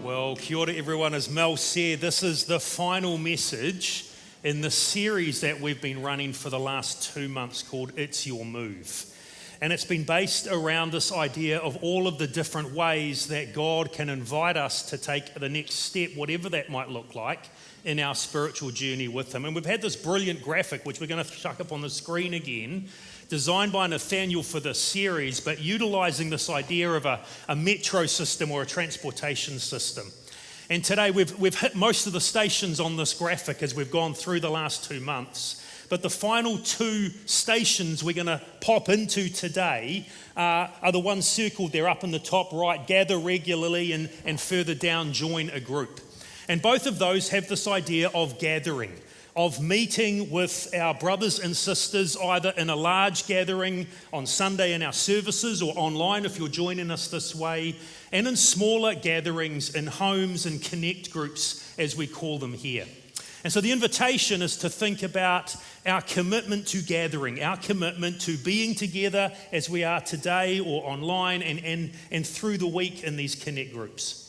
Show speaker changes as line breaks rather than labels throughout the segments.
Well, kia ora everyone. As Mel said, this is the final message in the series that we've been running for the last 2 months called It's Your Move. And it's been based around this idea of all of the different ways that God can invite us to take the next step, whatever that might look like, in our spiritual journey with Him. And we've had this brilliant graphic, which we're going to chuck up on the screen again, designed by Nathaniel for this series, but utilising this idea of a metro system or a transportation system. And today we've hit most of the stations on this graphic as we've gone through the last 2 months. But the final 2 stations we're going to pop into today are the ones circled there up in the top right: gather regularly, and further down, join a group. And both of those have this idea of gathering, of meeting with our brothers and sisters, either in a large gathering on Sunday in our services or online if you're joining us this way, and in smaller gatherings in homes and connect groups, as we call them here. And so the invitation is to think about our commitment to gathering, our commitment to being together as we are today or online and through the week in these connect groups.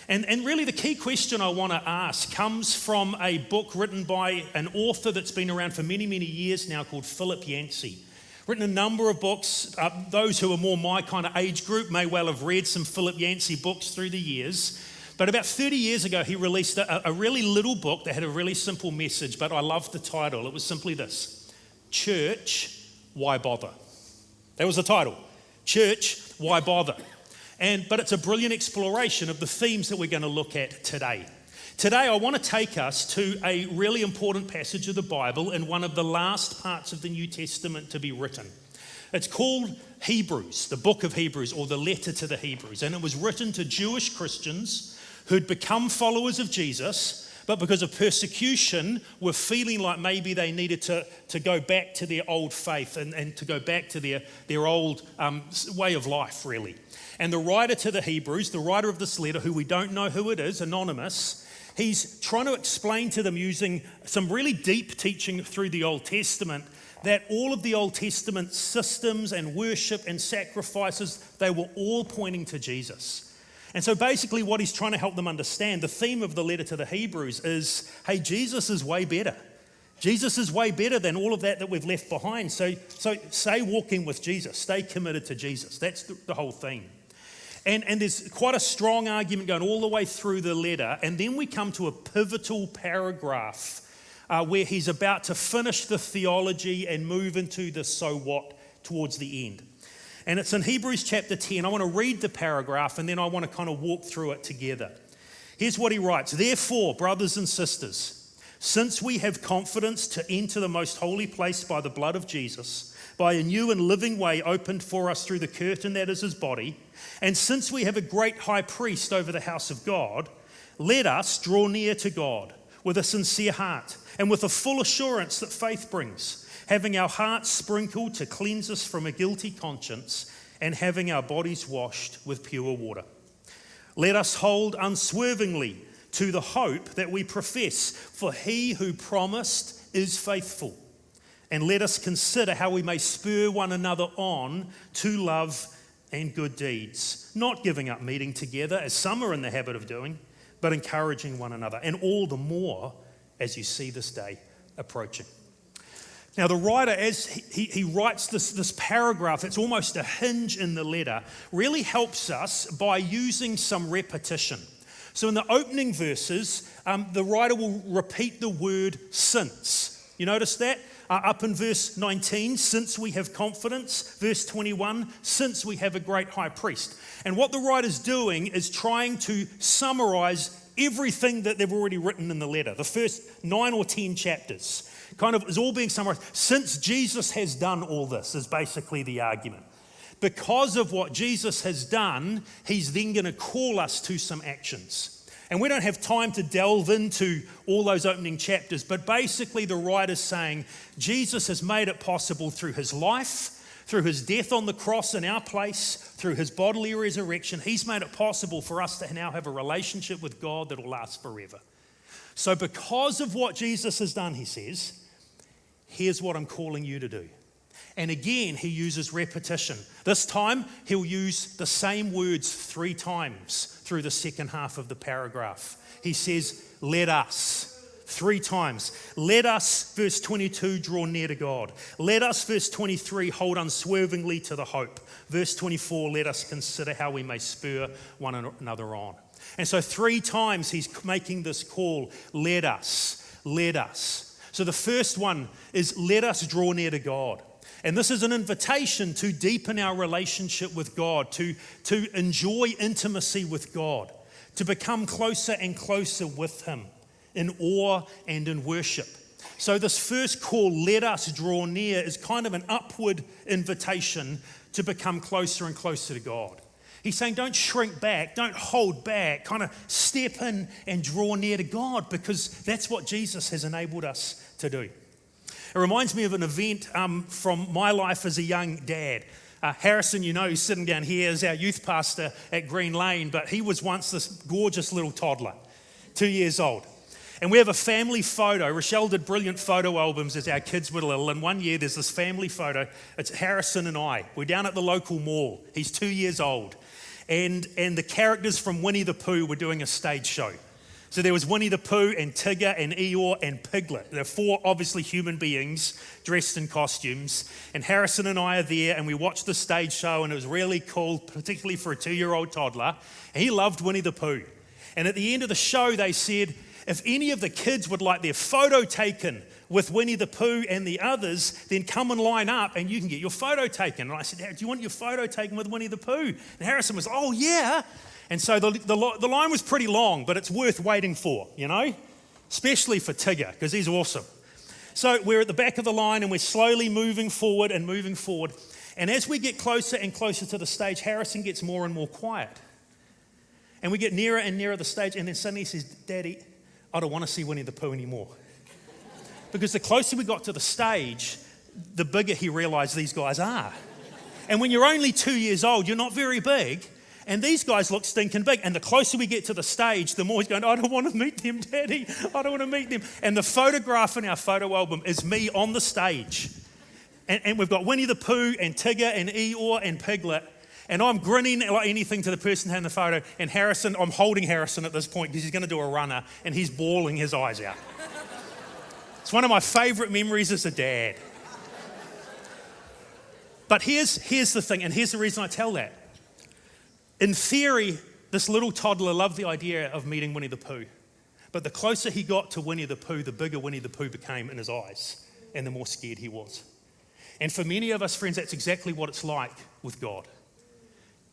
And really the key question I want to ask comes from a book written by an author that's been around for many, many years now called Philip Yancey. Written a number of books. Those who are more my kind of age group may well have read some Philip Yancey books through the years. But about 30 years ago, he released a really little book that had a really simple message, but I loved the title. It was simply this: Church, Why Bother? That was the title. Church, Why Bother? But it's a brilliant exploration of the themes that we're going to look at today. Today, I want to take us to a really important passage of the Bible in one of the last parts of the New Testament to be written. It's called Hebrews, the book of Hebrews, or the letter to the Hebrews. And it was written to Jewish Christians who'd become followers of Jesus, but because of persecution were feeling like maybe they needed to go back to their old faith and to go back to their old way of life, really. And the writer to the Hebrews, the writer of this letter, who we don't know who it is, anonymous, he's trying to explain to them using some really deep teaching through the Old Testament that all of the Old Testament systems and worship and sacrifices, they were all pointing to Jesus. And so basically what he's trying to help them understand, the theme of the letter to the Hebrews is, hey, Jesus is way better. Jesus is way better than all of that we've left behind. So stay walking with Jesus. Stay committed to Jesus. That's the whole theme. And there's quite a strong argument going all the way through the letter. And then we come to a pivotal paragraph where he's about to finish the theology and move into the so what towards the end. And it's in Hebrews chapter 10. I want to read the paragraph and then I want to kind of walk through it together. Here's what he writes. Therefore, brothers and sisters, since we have confidence to enter the most holy place by the blood of Jesus, by a new and living way opened for us through the curtain that is his body, and since we have a great high priest over the house of God, let us draw near to God with a sincere heart and with a full assurance that faith brings, having our hearts sprinkled to cleanse us from a guilty conscience and having our bodies washed with pure water. Let us hold unswervingly to the hope that we profess, for he who promised is faithful. And let us consider how we may spur one another on to love and good deeds, not giving up meeting together as some are in the habit of doing, but encouraging one another, and all the more as you see this day approaching. Now the writer, as he writes this paragraph, it's almost a hinge in the letter, really helps us by using some repetition. So in the opening verses, the writer will repeat the word since. You notice that? Up in verse 19, since we have confidence. Verse 21, since we have a great high priest. And what the writer's doing is trying to summarize everything that they've already written in the letter. The first 9 or 10 chapters kind of is all being summarized. Since Jesus has done all this is basically the argument. Because of what Jesus has done, he's then going to call us to some actions. And we don't have time to delve into all those opening chapters, but basically the writer's saying Jesus has made it possible through his life, through his death on the cross in our place, through his bodily resurrection. He's made it possible for us to now have a relationship with God that will last forever. So because of what Jesus has done, he says, here's what I'm calling you to do. And again, he uses repetition. This time, he'll use the same words 3 times. through the second half of the paragraph. He says, let us. 3 times. Let us, verse 22, draw near to God. Let us, verse 23, hold unswervingly to the hope. Verse 24, let us consider how we may spur one another on. And so 3 times he's making this call, let us, let us. So the first one is let us draw near to God. And this is an invitation to deepen our relationship with God, to enjoy intimacy with God, to become closer and closer with him in awe and in worship. So this first call, let us draw near, is kind of an upward invitation to become closer and closer to God. He's saying don't shrink back, don't hold back, kind of step in and draw near to God, because that's what Jesus has enabled us to do. It reminds me of an event from my life as a young dad. Harrison, who's sitting down here, is our youth pastor at Green Lane, but he was once this gorgeous little toddler, 2 years old. And we have a family photo. Rochelle did brilliant photo albums as our kids were little. And one year there's this family photo. It's Harrison and I. We're down at the local mall. He's 2 years old. And the characters from Winnie the Pooh were doing a stage show. So there was Winnie the Pooh and Tigger and Eeyore and Piglet. They're 4 obviously human beings dressed in costumes. And Harrison and I are there and we watched the stage show and it was really cool, particularly for a 2-year-old toddler. And he loved Winnie the Pooh. And at the end of the show they said, if any of the kids would like their photo taken with Winnie the Pooh and the others, then come and line up and you can get your photo taken. And I said, do you want your photo taken with Winnie the Pooh? And Harrison was, oh yeah. And so the line was pretty long, but it's worth waiting for, especially for Tigger, because he's awesome. So we're at the back of the line and we're slowly moving forward. And as we get closer and closer to the stage, Harrison gets more and more quiet. And we get nearer and nearer the stage, and then suddenly he says, Daddy, I don't want to see Winnie the Pooh anymore. Because the closer we got to the stage, the bigger he realized these guys are. And when you're only 2 years old, you're not very big, and these guys look stinking big. And the closer we get to the stage, the more he's going, I don't want to meet them, Daddy. I don't want to meet them. And the photograph in our photo album is me on the stage. And we've got Winnie the Pooh and Tigger and Eeyore and Piglet. And I'm grinning like anything to the person in the photo. And Harrison, I'm holding Harrison at this point because he's going to do a runner and he's bawling his eyes out. It's one of my favorite memories as a dad. But here's the thing, and here's the reason I tell that. In theory, this little toddler loved the idea of meeting Winnie the Pooh. But the closer he got to Winnie the Pooh, the bigger Winnie the Pooh became in his eyes and the more scared he was. And for many of us, friends, that's exactly what it's like with God.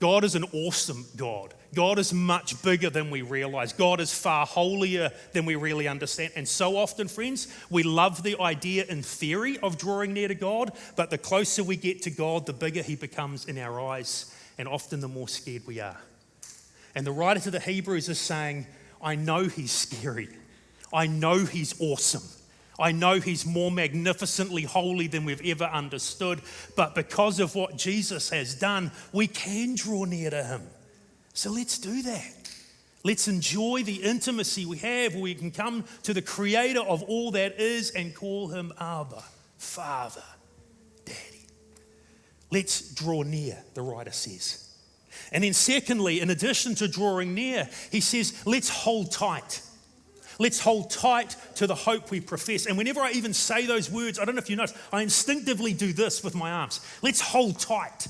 God is an awesome God. God is much bigger than we realize. God is far holier than we really understand. And so often, friends, we love the idea in theory of drawing near to God, but the closer we get to God, the bigger he becomes in our eyes, and often the more scared we are. And the writer to the Hebrews is saying, I know he's scary. I know he's awesome. I know he's more magnificently holy than we've ever understood, but because of what Jesus has done, we can draw near to him. So let's do that. Let's enjoy the intimacy we have where we can come to the creator of all that is and call him Abba, Father, Daddy. Let's draw near, the writer says. And then secondly, in addition to drawing near, he says, let's hold tight. Let's hold tight to the hope we profess. And whenever I even say those words, I don't know if you notice, I instinctively do this with my arms. Let's hold tight.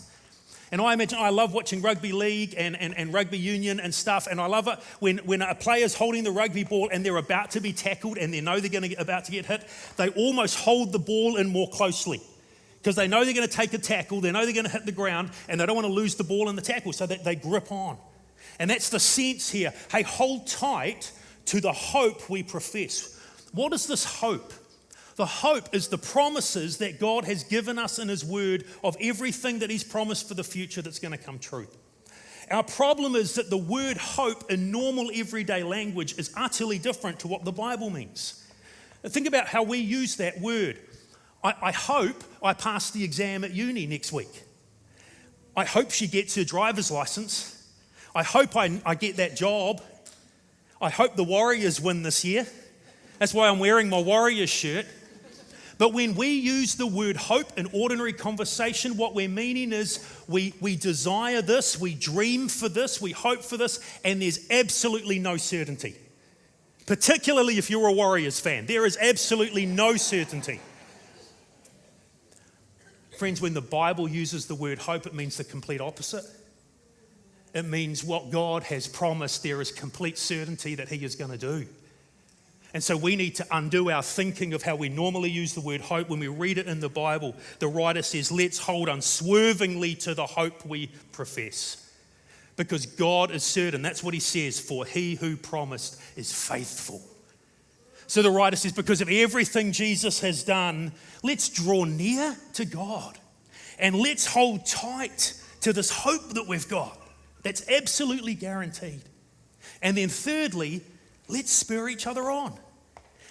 And I love watching rugby league and rugby union and stuff. And I love it when a player's holding the rugby ball and they're about to be tackled and they know they're about to get hit. They almost hold the ball in more closely because they know they're going to take a tackle. They know they're going to hit the ground and they don't want to lose the ball in the tackle, so that they grip on. And that's the sense here. Hey, hold tight to the hope we profess. What is this hope? The hope is the promises that God has given us in his word of everything that he's promised for the future that's going to come true. Our problem is that the word hope in normal everyday language is utterly different to what the Bible means. Think about how we use that word. I hope I pass the exam at uni next week. I hope she gets her driver's license. I hope I get that job. I hope the Warriors win this year. That's why I'm wearing my Warriors shirt. But when we use the word hope in ordinary conversation, what we're meaning is we desire this, we dream for this, we hope for this, and there's absolutely no certainty. Particularly if you're a Warriors fan, there is absolutely no certainty. Friends, when the Bible uses the word hope, it means the complete opposite. It means what God has promised, there is complete certainty that He is going to do. And so we need to undo our thinking of how we normally use the word hope. When we read it in the Bible, the writer says, let's hold unswervingly to the hope we profess. Because God is certain. That's what He says, for He who promised is faithful. So the writer says, because of everything Jesus has done, let's draw near to God. And let's hold tight to this hope that we've got. That's absolutely guaranteed. And then thirdly, let's spur each other on.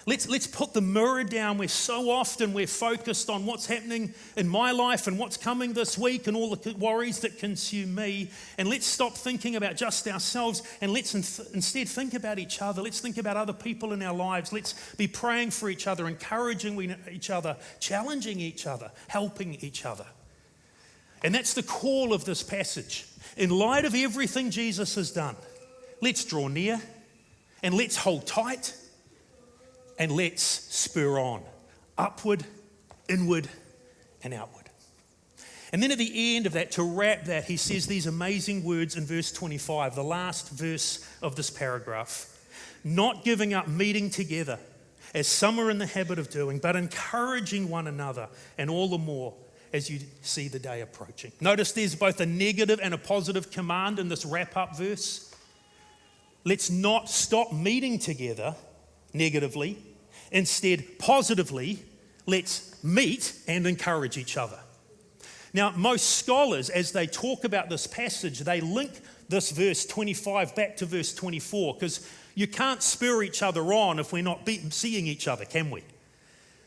Let's put the mirror down where so often we're focused on what's happening in my life and what's coming this week and all the worries that consume me. And let's stop thinking about just ourselves and let's instead think about each other. Let's think about other people in our lives. Let's be praying for each other, encouraging each other, challenging each other, helping each other. And that's the call of this passage. In light of everything Jesus has done, let's draw near and let's hold tight. And let's spur on, upward, inward, and outward. And then at the end of that, to wrap that, he says these amazing words in verse 25, the last verse of this paragraph. Not giving up meeting together, as some are in the habit of doing, but encouraging one another, and all the more as you see the day approaching. Notice there's both a negative and a positive command in this wrap-up verse. Let's not stop meeting together negatively. Instead, positively, let's meet and encourage each other. Now, most scholars, as they talk about this passage, they link this verse 25 back to verse 24 because you can't spur each other on if we're not seeing each other, can we?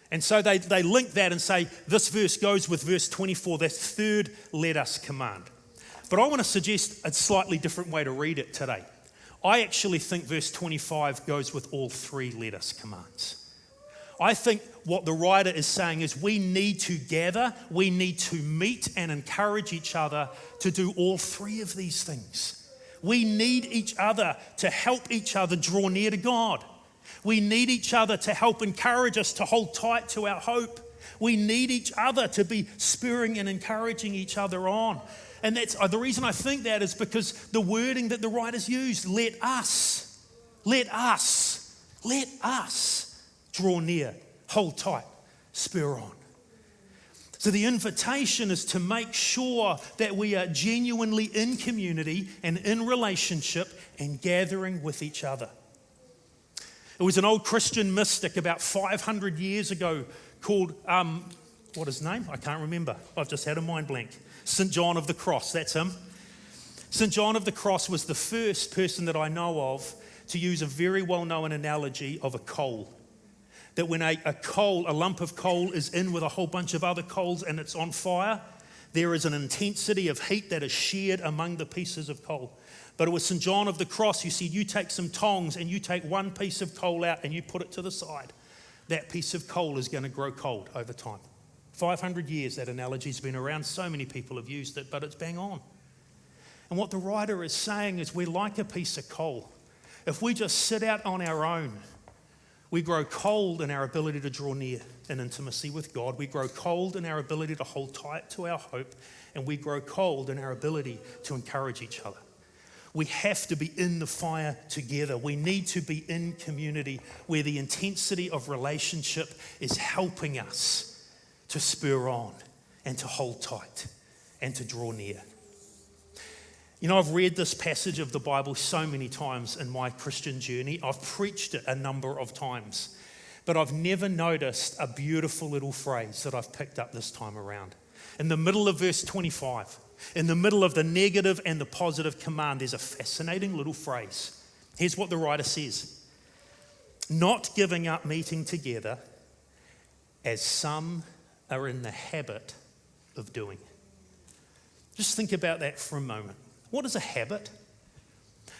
And so they link that and say this verse goes with verse 24, that third let us command. But I want to suggest a slightly different way to read it today. I actually think verse 25 goes with all three let us commands. I think what the writer is saying is we need to gather, we need to meet and encourage each other to do all three of these things. We need each other to help each other draw near to God. We need each other to help encourage us to hold tight to our hope. We need each other to be spurring and encouraging each other on. And that's the reason I think that is because the wording that the writers used, let us draw near, hold tight, spur on. So the invitation is to make sure that we are genuinely in community and in relationship and gathering with each other. It was an old Christian mystic about 500 years ago called, what his name? I can't remember. I've just had a mind blank. St. John of the Cross, that's him. St. John of the Cross was the first person that I know of to use a very well-known analogy of a coal. That when a lump of coal is in with a whole bunch of other coals and it's on fire, there is an intensity of heat that is shared among the pieces of coal. But it was St. John of the Cross who said, you take some tongs and you take one piece of coal out and you put it to the side. That piece of coal is going to grow cold over time. 500 years that analogy's been around. So many people have used it, but it's bang on. And what the writer is saying is we're like a piece of coal. If we just sit out on our own, we grow cold in our ability to draw near in intimacy with God. We grow cold in our ability to hold tight to our hope, and we grow cold in our ability to encourage each other. We have to be in the fire together. We need to be in community where the intensity of relationship is helping us to spur on and to hold tight and to draw near. You know, I've read this passage of the Bible so many times in my Christian journey. I've preached it a number of times, but I've never noticed a beautiful little phrase that I've picked up this time around. In the middle of verse 25, in the middle of the negative and the positive command, there's a fascinating little phrase. Here's what the writer says. Not giving up meeting together as some are in the habit of doing. Just think about that for a moment. What is a habit?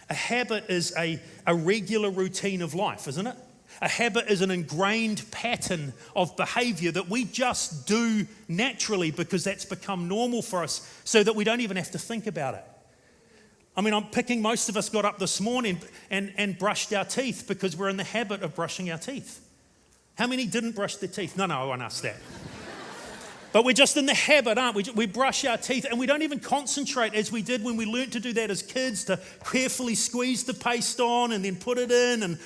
A habit is a regular routine of life, isn't it? A habit is an ingrained pattern of behavior that we just do naturally because that's become normal for us so that we don't even have to think about it. I mean, I'm picking most of us got up this morning and brushed our teeth because we're in the habit of brushing our teeth. How many didn't brush their teeth? No, I won't ask that. But we're just in the habit, aren't we? We brush our teeth and we don't even concentrate as we did when we learnt to do that as kids, to carefully squeeze the paste on and then put it in and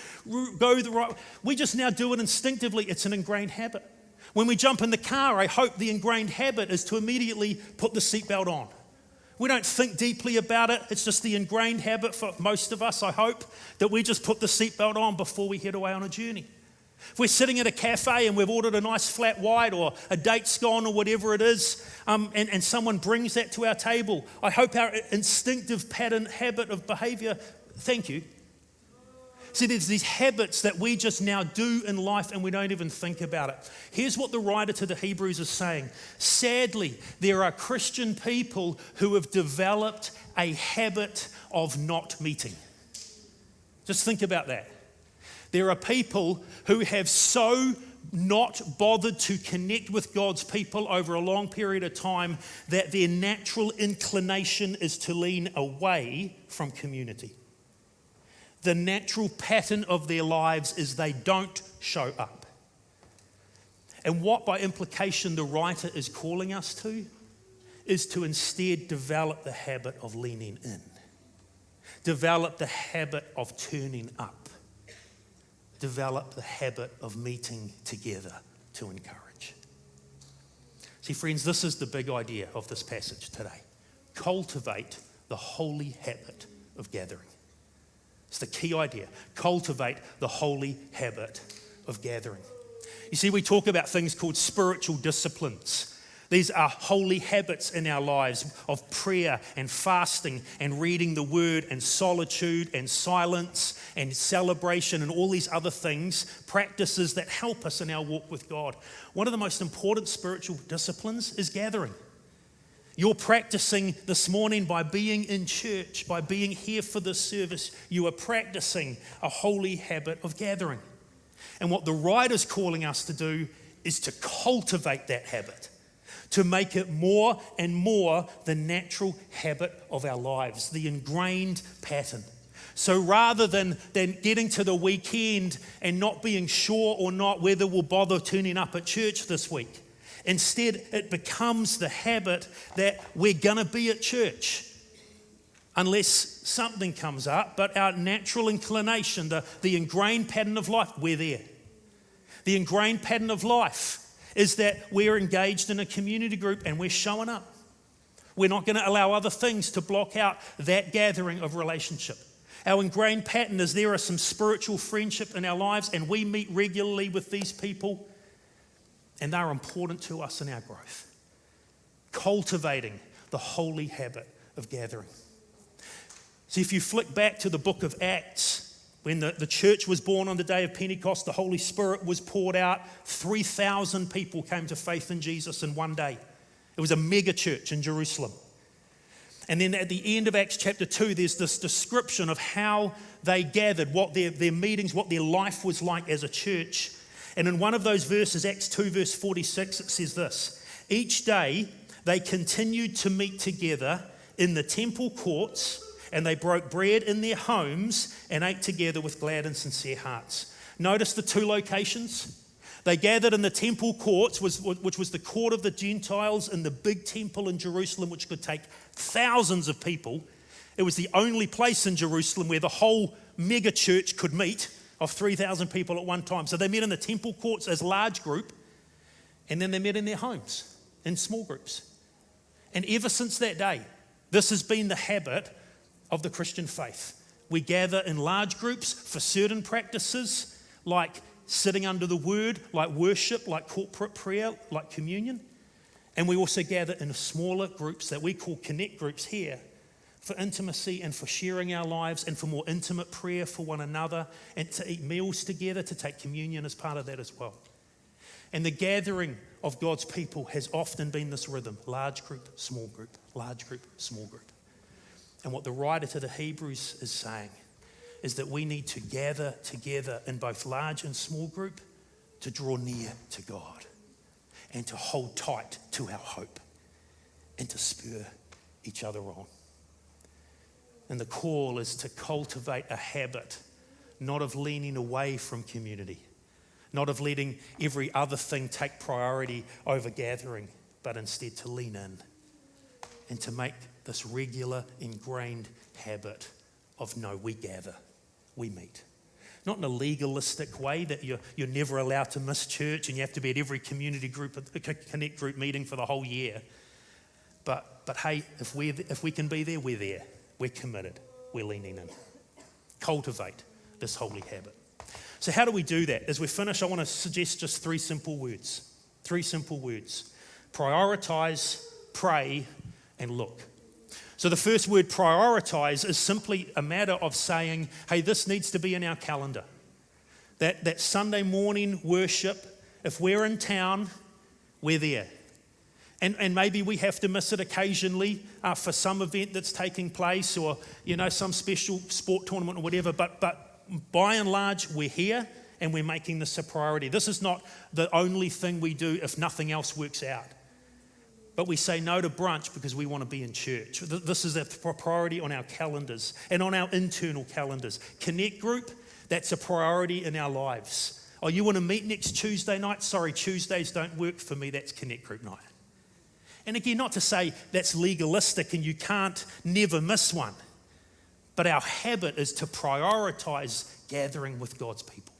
go the right way. We just now do it instinctively. It's an ingrained habit. When we jump in the car, I hope the ingrained habit is to immediately put the seatbelt on. We don't think deeply about it. It's just the ingrained habit for most of us, I hope, that we just put the seatbelt on before we head away on a journey. If we're sitting at a cafe and we've ordered a nice flat white or a date scone or whatever it is, and someone brings that to our table, I hope our instinctive pattern, habit of behavior, thank you. See, there's these habits that we just now do in life and we don't even think about it. Here's what the writer to the Hebrews is saying. Sadly, there are Christian people who have developed a habit of not meeting. Just think about that. There are people who have so not bothered to connect with God's people over a long period of time that their natural inclination is to lean away from community. The natural pattern of their lives is they don't show up. And what by implication the writer is calling us to is to instead develop the habit of leaning in. Develop the habit of turning up. Develop the habit of meeting together to encourage. See, friends, this is the big idea of this passage today. Cultivate the holy habit of gathering. It's the key idea. Cultivate the holy habit of gathering. You see, we talk about things called spiritual disciplines. These are holy habits in our lives of prayer and fasting and reading the word and solitude and silence and celebration and all these other things, practices that help us in our walk with God. One of the most important spiritual disciplines is gathering. You're practicing this morning by being in church, by being here for this service. You are practicing a holy habit of gathering. And what the writer's calling us to do is to cultivate that habit, to make it more and more the natural habit of our lives, the ingrained pattern. So rather than getting to the weekend and not being sure or not whether we'll bother turning up at church this week, instead it becomes the habit that we're going to be at church unless something comes up, but our natural inclination, the ingrained pattern of life, we're there. The ingrained pattern of life is that we're engaged in a community group and we're showing up. We're not going to allow other things to block out that gathering of relationship. Our ingrained pattern is there are some spiritual friendship in our lives and we meet regularly with these people and they're important to us in our growth. Cultivating the holy habit of gathering. See, if you flick back to the book of Acts, when the church was born on the day of Pentecost, the Holy Spirit was poured out. 3,000 people came to faith in Jesus in one day. It was a mega church in Jerusalem. And then at the end of Acts chapter 2, there's this description of how they gathered, what their meetings, what their life was like as a church. And in one of those verses, Acts 2 verse 46, it says this: each day they continued to meet together in the temple courts, and they broke bread in their homes and ate together with glad and sincere hearts. Notice the two locations. They gathered in the temple courts, which was the court of the Gentiles in the big temple in Jerusalem, which could take thousands of people. It was the only place in Jerusalem where the whole mega church could meet of 3,000 people at one time. So they met in the temple courts as a large group, and then they met in their homes in small groups. And ever since that day, this has been the habit of the Christian faith. We gather in large groups for certain practices like sitting under the word, like worship, like corporate prayer, like communion. And we also gather in smaller groups that we call connect groups here for intimacy and for sharing our lives and for more intimate prayer for one another and to eat meals together, to take communion as part of that as well. And the gathering of God's people has often been this rhythm: large group, small group, large group, small group. And what the writer to the Hebrews is saying is that we need to gather together in both large and small group to draw near to God and to hold tight to our hope and to spur each other on. And the call is to cultivate a habit, not of leaning away from community, not of letting every other thing take priority over gathering, but instead to lean in and to make this regular, ingrained habit of no, we gather, we meet. Not in a legalistic way that you're never allowed to miss church and you have to be at every community group, connect group meeting for the whole year. But hey, if we can be there, we're there. We're committed. We're leaning in. Cultivate this holy habit. So how do we do that? As we finish, I want to suggest just 3 simple words. 3 simple words. Prioritize, pray, and look. So the first word, prioritize, is simply a matter of saying, hey, this needs to be in our calendar. That Sunday morning worship, if we're in town, we're there. And maybe we have to miss it occasionally for some event that's taking place or, some special sport tournament or whatever. But by and large, we're here and we're making this a priority. This is not the only thing we do if nothing else works out. But we say no to brunch because we want to be in church. This is a priority on our calendars and on our internal calendars. Connect group, that's a priority in our lives. Oh, you want to meet next Tuesday night? Sorry, Tuesdays don't work for me. That's connect group night. And again, not to say that's legalistic and you can't never miss one. But our habit is to prioritize gathering with God's people.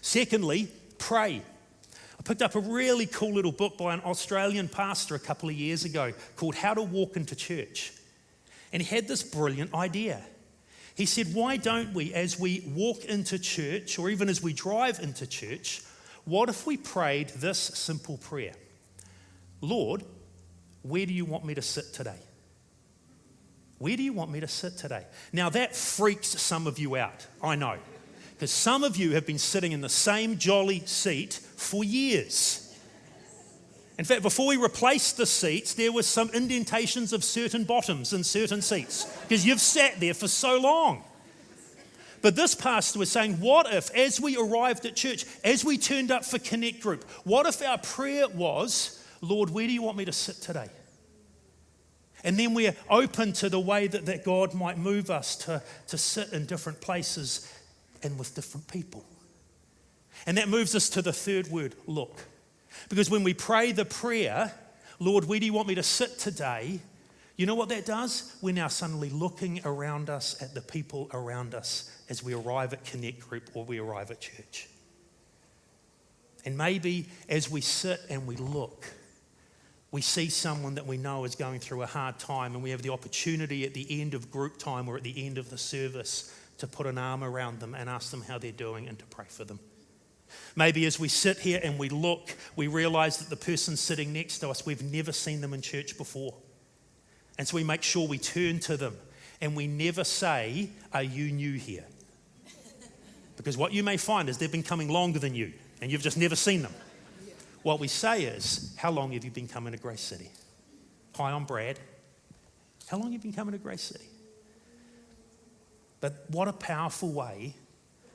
Secondly, pray. I picked up a really cool little book by an Australian pastor a couple of years ago called How to Walk into Church. And he had this brilliant idea. He said, why don't we, as we walk into church, or even as we drive into church, what if we prayed this simple prayer? Lord, where do you want me to sit today? Where do you want me to sit today? Now that freaks some of you out, I know. Because some of you have been sitting in the same jolly seat for years. In fact, before we replaced the seats, there were some indentations of certain bottoms in certain seats because you've sat there for so long. But this pastor was saying, what if, as we arrived at church, as we turned up for Connect Group, what if our prayer was, Lord, where do you want me to sit today? And then we're open to the way that God might move us to sit in different places and with different people. And that moves us to the third word, look. Because when we pray the prayer, Lord, where do you want me to sit today? You know what that does? We're now suddenly looking around us at the people around us as we arrive at Connect Group or we arrive at church. And maybe as we sit and we look, we see someone that we know is going through a hard time and we have the opportunity at the end of group time or at the end of the service to put an arm around them and ask them how they're doing and to pray for them. Maybe as we sit here and we look, we realize that the person sitting next to us, we've never seen them in church before. And so we make sure we turn to them and we never say, are you new here? Because what you may find is they've been coming longer than you and you've just never seen them. What we say is, how long have you been coming to Gracecity? Hi, I'm Brad. How long have you been coming to Gracecity? But what a powerful way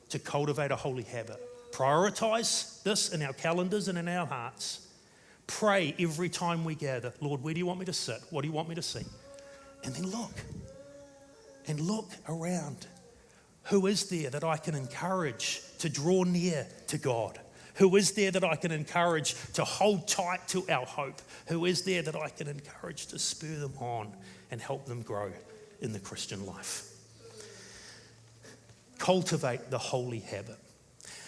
to cultivate a holy habit. Prioritize this in our calendars and in our hearts. Pray every time we gather, Lord, where do you want me to sit? What do you want me to see? And then look. And look around. Who is there that I can encourage to draw near to God? Who is there that I can encourage to hold tight to our hope? Who is there that I can encourage to spur them on and help them grow in the Christian life? Cultivate the holy habit.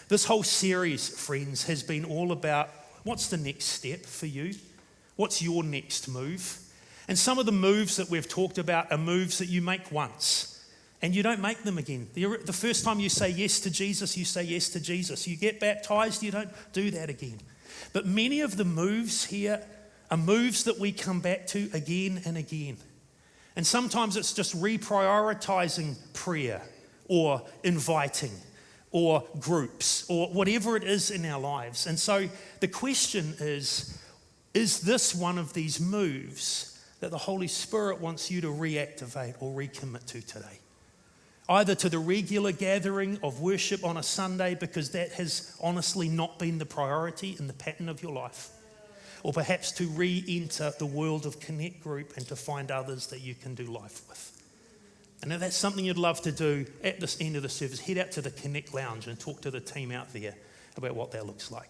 This whole series, friends, has been all about what's the next step for you? What's your next move? And some of the moves that we've talked about are moves that you make once and you don't make them again. The first time you say yes to Jesus, you say yes to Jesus. You get baptized, you don't do that again. But many of the moves here are moves that we come back to again and again. And sometimes it's just reprioritizing prayer or inviting or groups or whatever it is in our lives. And so the question is this one of these moves that the Holy Spirit wants you to reactivate or recommit to today? either to the regular gathering of worship on a Sunday, because that has honestly not been the priority in the pattern of your life, or perhaps to re-enter the world of Connect Group and to find others that you can do life with. And if that's something you'd love to do at this end of the service, head out to the Connect Lounge and talk to the team out there about what that looks like.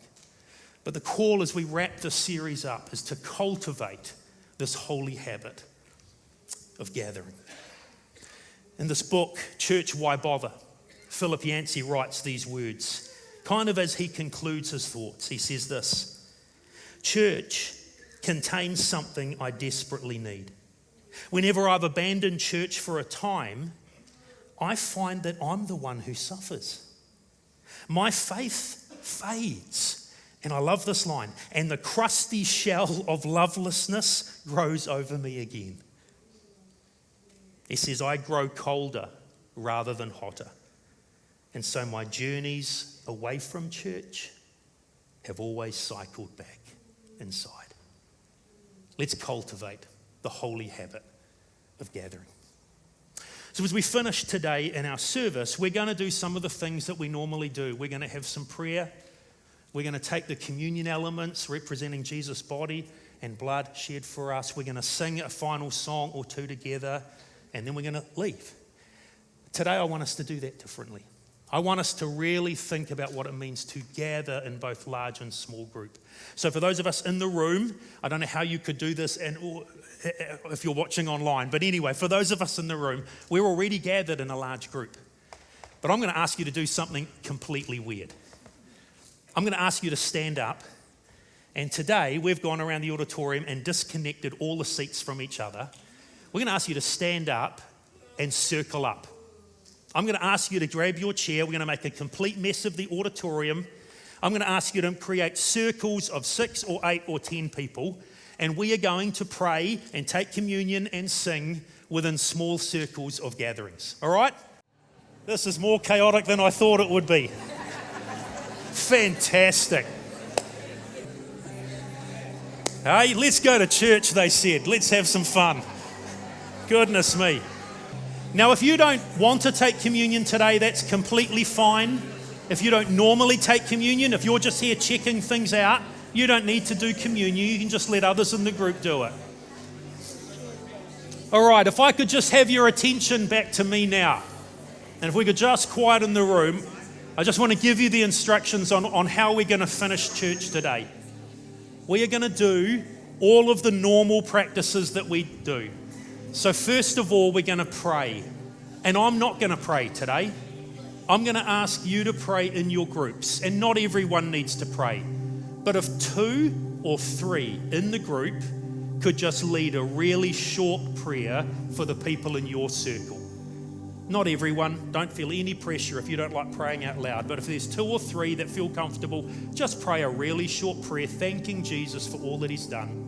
But the call as we wrap this series up is to cultivate this holy habit of gathering. In this book, Church, Why Bother?, Philip Yancey writes these words, kind of as he concludes his thoughts. He says this: church contains something I desperately need. Whenever I've abandoned church for a time, I find that I'm the one who suffers. My faith fades, and I love this line, and the crusty shell of lovelessness grows over me again. He says, I grow colder rather than hotter. And so my journeys away from church have always cycled back inside. Let's cultivate the holy habit of gathering. So as we finish today in our service, we're going to do some of the things that we normally do. We're going to have some prayer. We're going to take the communion elements representing Jesus' body and blood shed for us. We're going to sing a final song or two together, and then we're going to leave. Today I want us to do that differently. I want us to really think about what it means to gather in both large and small group. So for those of us in the room, I don't know how you could do this or if you're watching online, but anyway, for those of us in the room, we're already gathered in a large group. But I'm going to ask you to do something completely weird. I'm going to ask you to stand up, and today we've gone around the auditorium and disconnected all the seats from each other. We're going to ask you to stand up and circle up. I'm going to ask you to grab your chair. We're going to make a complete mess of the auditorium. I'm going to ask you to create circles of 6 or 8 or 10 people, and we are going to pray and take communion and sing within small circles of gatherings. All right? This is more chaotic than I thought it would be. Fantastic. Hey, let's go to church, they said. Let's have some fun. Goodness me. Now, if you don't want to take communion today, that's completely fine. If you don't normally take communion, if you're just here checking things out, you don't need to do communion. You can just let others in the group do it. All right, if I could just have your attention back to me now, and if we could just quieten the room, I just want to give you the instructions on how we're going to finish church today. We are going to do all of the normal practices that we do. So first of all, we're going to pray. And I'm not going to pray today. I'm going to ask you to pray in your groups. And not everyone needs to pray. But if 2 or 3 in the group could just lead a really short prayer for the people in your circle. Not everyone. Don't feel any pressure if you don't like praying out loud. But if there's 2 or 3 that feel comfortable, just pray a really short prayer thanking Jesus for all that he's done.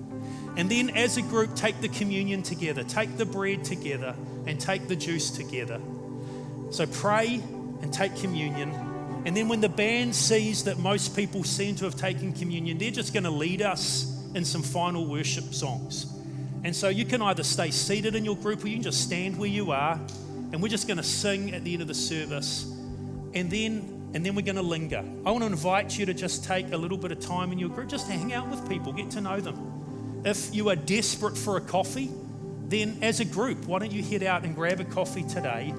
And then as a group, take the communion together, take the bread together, and take the juice together. So pray and take communion. And then when the band sees that most people seem to have taken communion, they're just going to lead us in some final worship songs. And so you can either stay seated in your group or you can just stand where you are. And we're just going to sing at the end of the service. And then we're going to linger. I want to invite you to just take a little bit of time in your group, just to hang out with people, get to know them. If you are desperate for a coffee, then as a group, why don't you head out and grab a coffee today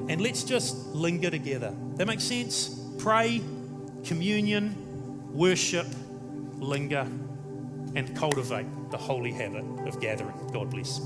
and let's just linger together. That makes sense? Pray, communion, worship, linger, and cultivate the holy habit of gathering. God bless.